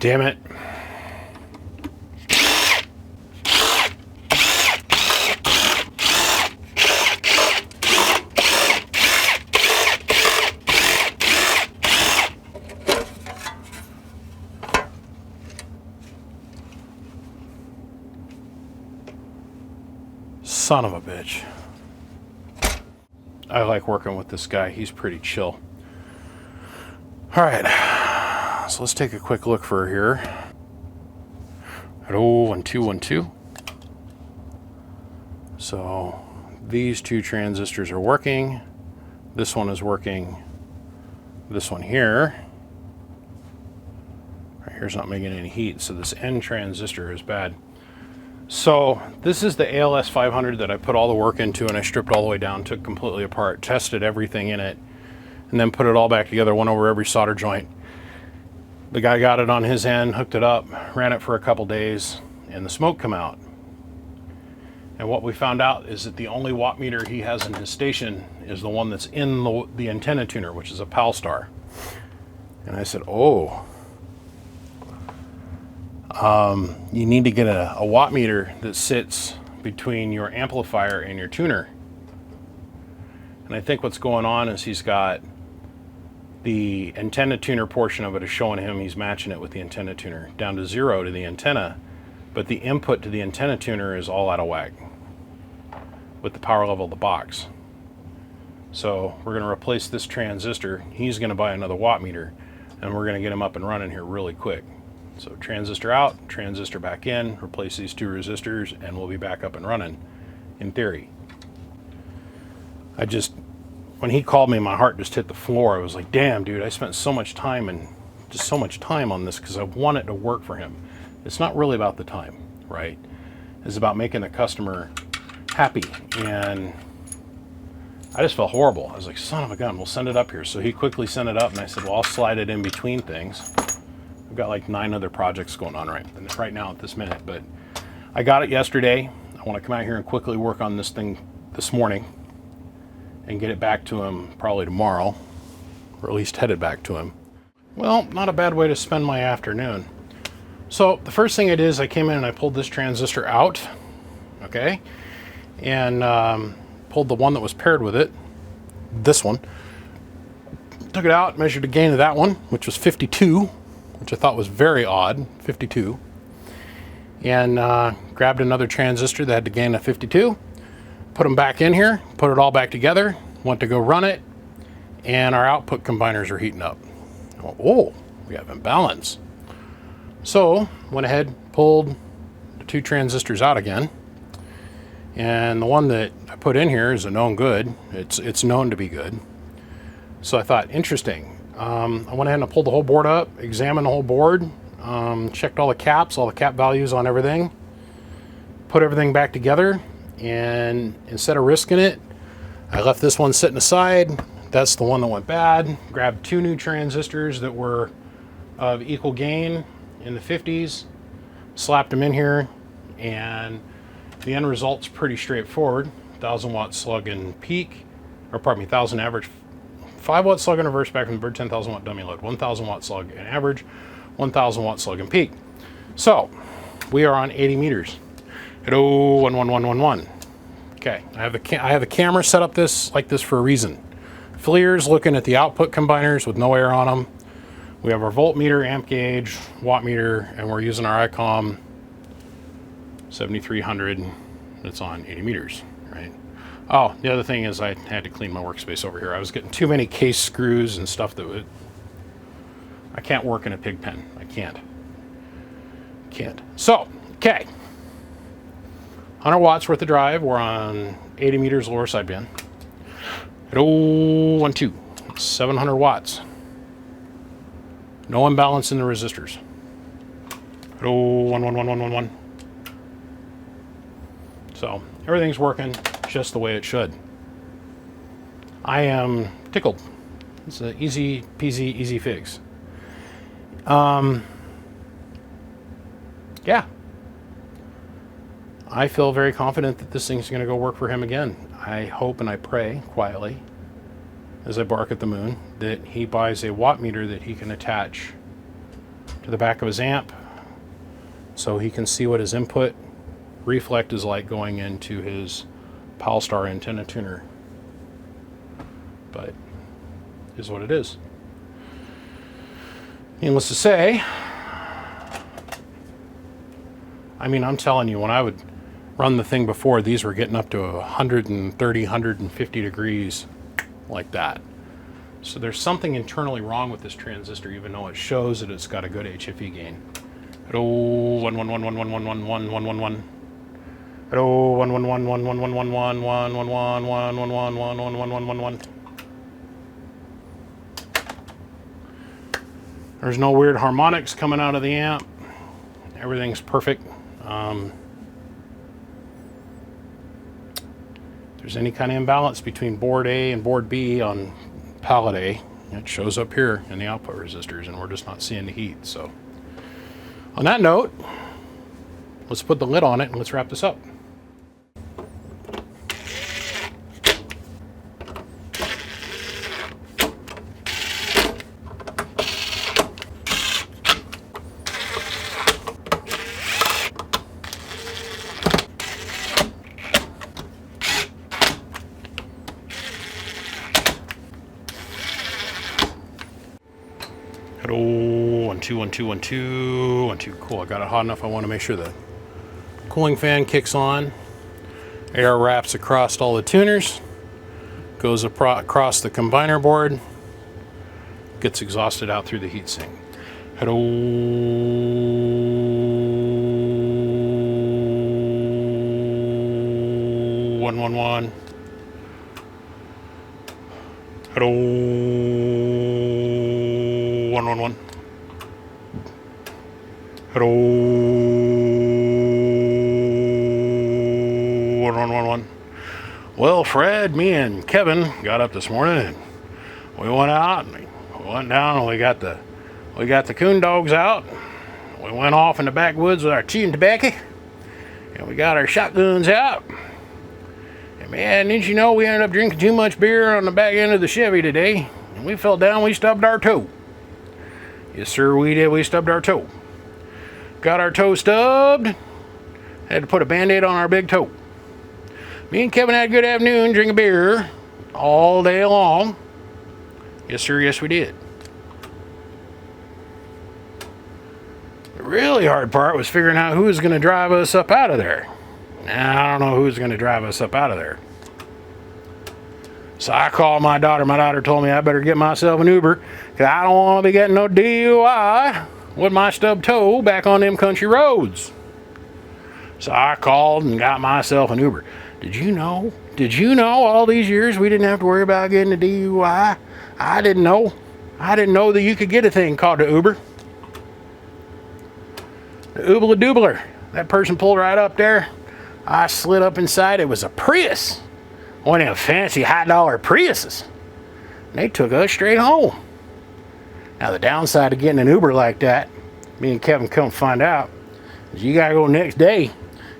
Damn it. Son of a bitch. I like working with this guy. He's pretty chill. All right, so let's take a quick look for here. Hello, 1 2 1 2. So these two transistors are working. This one is working. This one here. Right here's not making any heat, so this N transistor is bad. So this is the ALS 500 that I put all the work into, and I stripped all the way down, took completely apart, tested everything in it, and then put it all back together, went over every solder joint. The guy got it on his end, hooked it up, ran it for a couple days, and the smoke come out. And what we found out is that the only watt meter he has in his station is the one that's in the antenna tuner, which is a Palstar. And I said, oh, you need to get a watt meter that sits between your amplifier and your tuner. And I think what's going on is he's got the antenna tuner portion of it is showing him he's matching it with the antenna tuner down to 0 to the antenna, but the input to the antenna tuner is all out of whack with the power level of the box. So we're going to replace this transistor. He's going to buy another watt meter, and we're going to get him up and running here really quick. So transistor out, transistor back in, replace these two resistors, and we'll be back up and running in theory. When he called me, my heart just hit the floor. I was like, damn, dude, I spent so much time on this because I want it to work for him. It's not really about the time, right? It's about making the customer happy. And I just felt horrible. I was like, son of a gun, we'll send it up here. So he quickly sent it up, and I said, well, I'll slide it in between things. I've got like 9 other projects going on right now at this minute, but I got it yesterday. I want to come out here and quickly work on this thing this morning and get it back to him probably tomorrow, or at least headed back to him. Well, not a bad way to spend my afternoon. So the first thing I did is I came in and I pulled this transistor out, okay, and pulled the one that was paired with it, this one. Took it out, measured the gain of that one, which was 52, which I thought was very odd, 52. And grabbed another transistor that had the gain of 52, put them back in here, put it all back together, went to go run it, and our output combiners are heating up. Oh, we have imbalance. So went ahead, pulled the 2 transistors out again, and the one that I put in here is a known good. It's known to be good. So I thought, interesting. I went ahead and I pulled the whole board up, examined the whole board, checked all the cap values on everything, put everything back together, and instead of risking it, I left this one sitting aside. That's the one that went bad. Grabbed 2 new transistors that were of equal gain in the 50s, slapped them in here, and the end result's pretty straightforward. 1,000 watt slug in peak, or pardon me, 1,000 average, 5 watt slug in reverse back from the bird, 10,000 watt dummy load, 1,000 watt slug in average, 1,000 watt slug in peak. So we are on 80 meters at 01111. Okay, I have the camera set up like this for a reason. FLIR's looking at the output combiners with no air on them. We have our voltmeter, amp gauge, watt meter, and we're using our ICOM 7300. It's on 80 meters, right? Oh, the other thing is I had to clean my workspace over here. I was getting too many case screws and stuff I can't work in a pig pen. I can't. So, okay. 100 watts worth of drive. We're on 80 meters lower sideband. At 012, 700 watts. No imbalance in the resistors. At 0111111. So everything's working just the way it should. I am tickled. It's an easy peasy, easy fix. Yeah. I feel very confident that this thing's going to go work for him again. I hope and I pray quietly, as I bark at the moon, that he buys a watt meter that he can attach to to the back of his amp so he can see what his input reflect is like going into his Palstar antenna tuner. But is what it is. Needless to say, I mean, I'm telling you, when I would run the thing before, these were getting up to 130, 150 degrees like that. So there's something internally wrong with this transistor, even though it shows that it's got a good HFE gain. Hello, 1111111111111. Hello, 1111111111111111111. There's no weird harmonics coming out of the amp. Everything's perfect. If there's any kind of imbalance between board A and board B on pallet A, it shows up here in the output resistors, and we're just not seeing the heat. So on that note, let's put the lid on it and let's wrap this up. Hello, 1 2 1 2 1 2 1 2. Cool. I got it hot enough. I want to make sure the cooling fan kicks on. Air wraps across all the tuners, goes across the combiner board, gets exhausted out through the heatsink. Hello, 111. Hello, 111. Hello, 111. Well, Fred, me and Kevin got up this morning and we went out and we went down and we got the coon dogs out. We went off in the backwoods with our tea and tobacco, and we got our shotguns out. And man, didn't you know we ended up drinking too much beer on the back end of the Chevy today, and we fell down. We stubbed our toe. Yes, sir, we did. We stubbed our toe. Got our toe stubbed. Had to put a Band-Aid on our big toe. Me and Kevin had a good afternoon drinking beer all day long. Yes, sir, yes, we did. The really hard part was figuring out who was going to drive us up out of there. Now, I don't know who's going to drive us up out of there. So I called my daughter. My daughter told me I better get myself an Uber because I don't want to be getting no DUI with my stubbed toe back on them country roads. So I called and got myself an Uber. Did you know all these years we didn't have to worry about getting a DUI? I didn't know that you could get a thing called the Uber. The Oobla Doobler. That person pulled right up there. I slid up inside. It was a Prius. One of them fancy high dollar Priuses. And they took us straight home. Now the downside of getting an Uber like that, me and Kevin come find out, is you gotta go next day.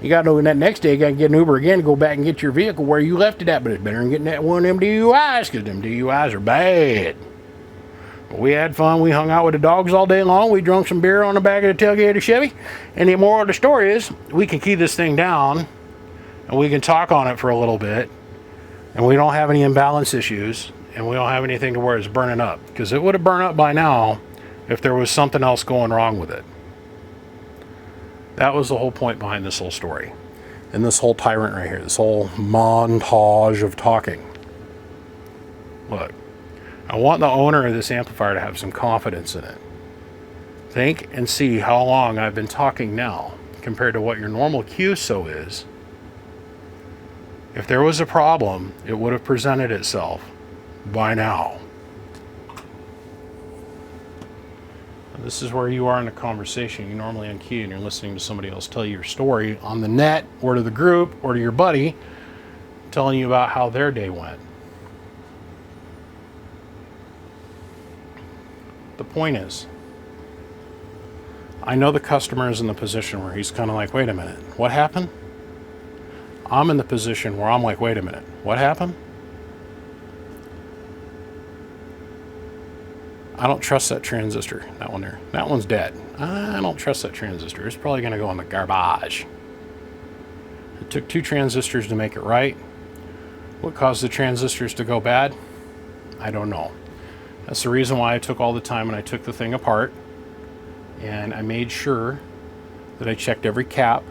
You gotta know that next day you gotta get an Uber again to go back and get your vehicle where you left it at. But it's better than getting that one of them DUIs, because them DUIs are bad. But we had fun. We hung out with the dogs all day long. We drank some beer on the back of the tailgate of the Chevy. And the moral of the story is we can key this thing down and we can talk on it for a little bit. And we don't have any imbalance issues. And we don't have anything to where it's burning up. Because it would have burned up by now if there was something else going wrong with it. That was the whole point behind this whole story. And this whole tyrant right here. This whole montage of talking. Look. I want the owner of this amplifier to have some confidence in it. Think and see how long I've been talking now compared to what your normal QSO is. If there was a problem, it would have presented itself by now. This is where you are in a conversation. You normally unkey and you're listening to somebody else tell you your story on the net or to the group or to your buddy telling you about how their day went. The point is, I know the customer is in the position where he's kind of like, wait a minute, what happened? I'm in the position where I'm like, wait a minute, what happened? I don't trust that transistor. That one there. That one's dead. I don't trust that transistor. It's probably going to go in the garbage. It took 2 transistors to make it right. What caused the transistors to go bad? I don't know. That's the reason why I took all the time and I took the thing apart. And I made sure that I checked every cap.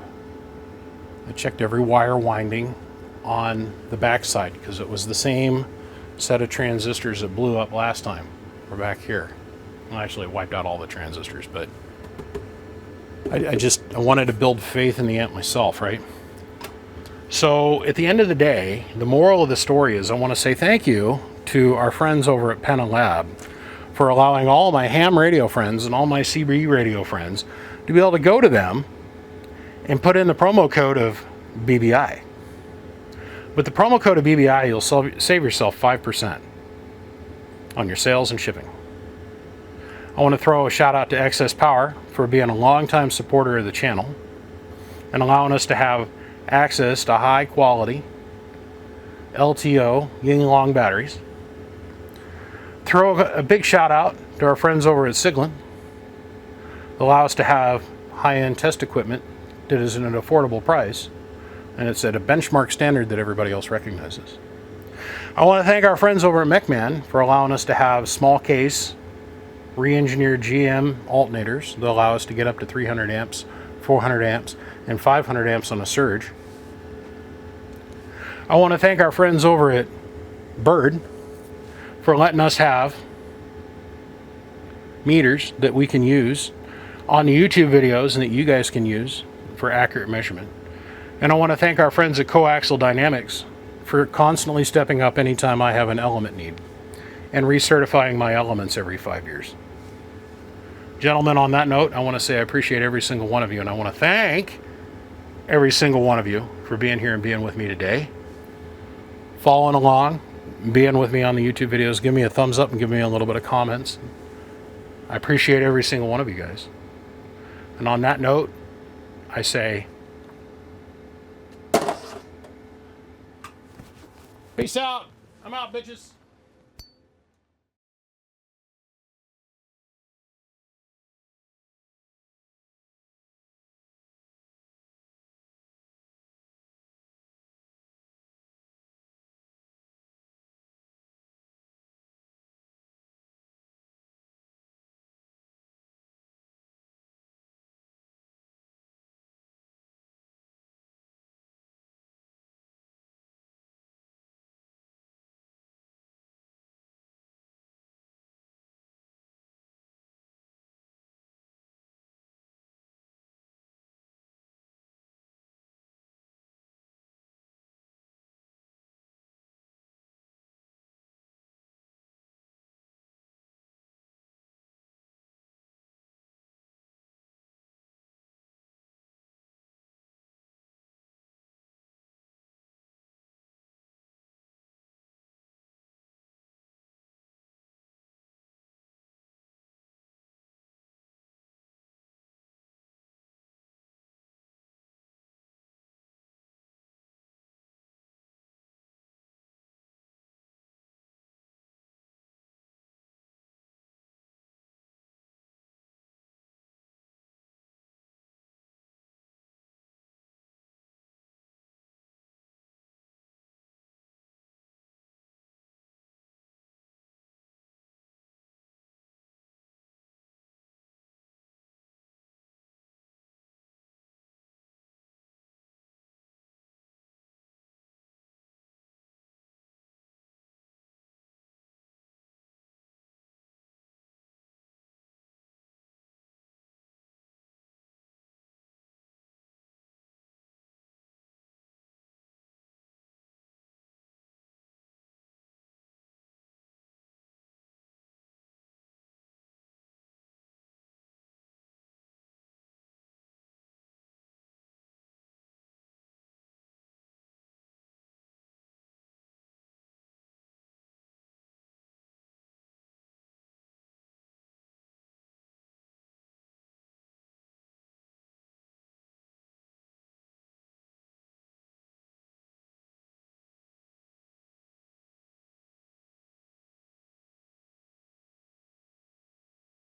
I checked every wire winding on the backside because it was the same set of transistors that blew up last time. We're back here. Well, actually, it wiped out all the transistors, but I wanted to build faith in the amp myself, right? So at the end of the day, the moral of the story is I want to say thank you to our friends over at Penna Lab for allowing all my ham radio friends and all my CB radio friends to be able to go to them and put in the promo code of BBI. With the promo code of BBI, you'll save yourself 5% on your sales and shipping. I want to throw a shout out to Excess Power for being a longtime supporter of the channel and allowing us to have access to high quality LTO Ying Long batteries. Throw a big shout out to our friends over at Siglin. Allow us to have high-end test equipment that is at an affordable price, and it's at a benchmark standard that everybody else recognizes. I want to thank our friends over at MechMan for allowing us to have small case re-engineered GM alternators that allow us to get up to 300 amps, 400 amps, and 500 amps on a surge. I want to thank our friends over at Bird for letting us have meters that we can use on the YouTube videos and that you guys can use for accurate measurement. And I want to thank our friends at Coaxial Dynamics for constantly stepping up anytime I have an element need and recertifying my elements every 5 years. Gentlemen, on that note, I want to say I appreciate every single one of you, and I want to thank every single one of you for being here and being with me today, following along, being with me on the YouTube videos. Give me a thumbs up and give me a little bit of comments. I appreciate every single one of you guys. And on that note, I say, peace out. I'm out, bitches.